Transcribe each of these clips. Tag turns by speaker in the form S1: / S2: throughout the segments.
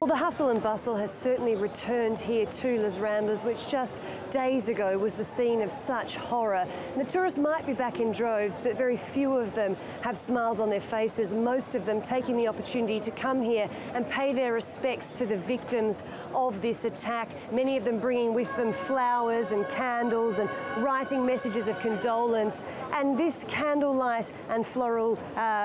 S1: Well, the hustle and bustle has certainly returned here to Les Rambles, which just days ago was the scene of such horror. And the tourists might be back in droves, but very few of them have smiles on their faces, most of them taking the opportunity to come here and pay their respects to the victims of this attack, many of them bringing with them flowers and candles and writing messages of condolence. And this candlelight and floral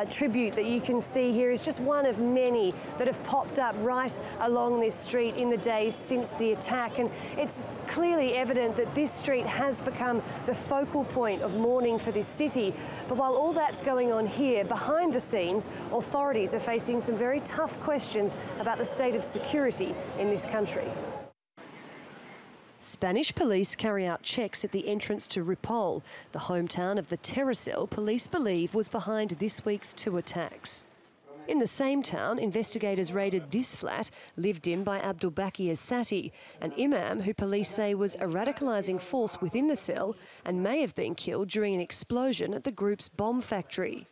S1: tribute that you can see here is just one of many that have popped up right along this street in the days since the attack, and it's clearly evident that this street has become the focal point of mourning for this city. But while all that's going on here, behind the scenes, authorities are facing some very tough questions about the state of security in this country. Spanish police carry out checks at the entrance to Ripoll, the hometown of the terror cell police believe was behind this week's two attacks. In the same town, investigators raided this flat, lived in by Abdulbaki Sati, an imam who police say was a radicalising force within the cell and may have been killed during an explosion at the group's bomb factory.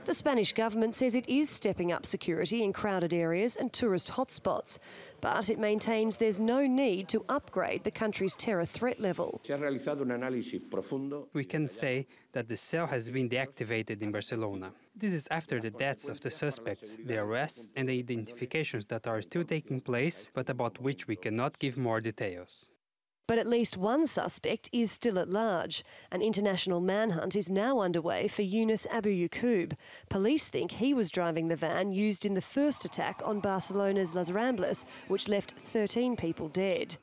S1: The Spanish government says it is stepping up security in crowded areas and tourist hotspots, but it maintains there's no need to upgrade the country's terror threat level.
S2: We can say that the cell has been deactivated in Barcelona. This is after the deaths of the suspects, the arrests and the identifications that are still taking place, but about which we cannot give more details.
S1: But at least one suspect is still at large. An international manhunt is now underway for Yunus Abu Yaqub. Police think he was driving the van used in the first attack on Barcelona's Les Rambles, which left 13 people dead.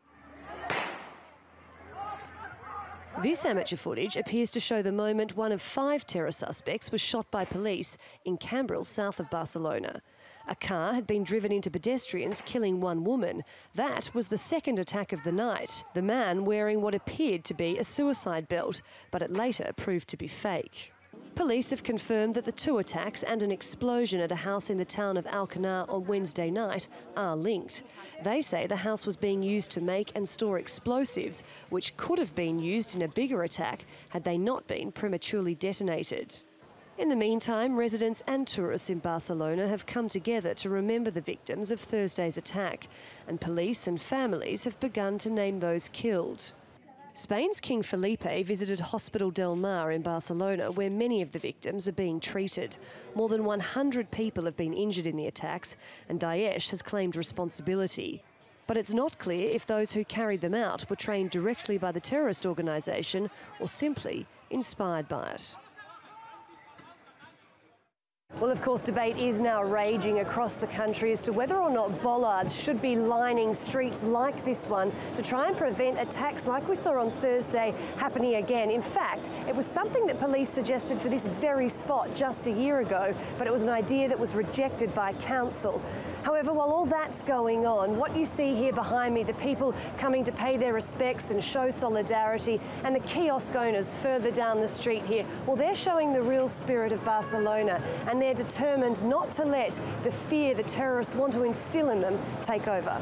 S1: This amateur footage appears to show the moment one of 5 terror suspects was shot by police in Cambrils, south of Barcelona. A car had been driven into pedestrians, killing one woman. That was the second attack of the night, the man wearing what appeared to be a suicide belt, but it later proved to be fake. Police have confirmed that the 2 attacks and an explosion at a house in the town of Alcanar on Wednesday night are linked. They say the house was being used to make and store explosives, which could have been used in a bigger attack had they not been prematurely detonated. In the meantime, residents and tourists in Barcelona have come together to remember the victims of Thursday's attack, and police and families have begun to name those killed. Spain's King Felipe visited Hospital del Mar in Barcelona, where many of the victims are being treated. More than 100 people have been injured in the attacks, and Daesh has claimed responsibility. But it's not clear if those who carried them out were trained directly by the terrorist organisation or simply inspired by it. Well, of course, debate is now raging across the country as to whether or not bollards should be lining streets like this one to try and prevent attacks like we saw on Thursday happening again. In fact, it was something that police suggested for this very spot just a year ago, but it was an idea that was rejected by council. However, while all that's going on, what you see here behind me, the people coming to pay their respects and show solidarity, and the kiosk owners further down the street here, well, they're showing the real spirit of Barcelona, and they're determined not to let the fear the terrorists want to instill in them take over.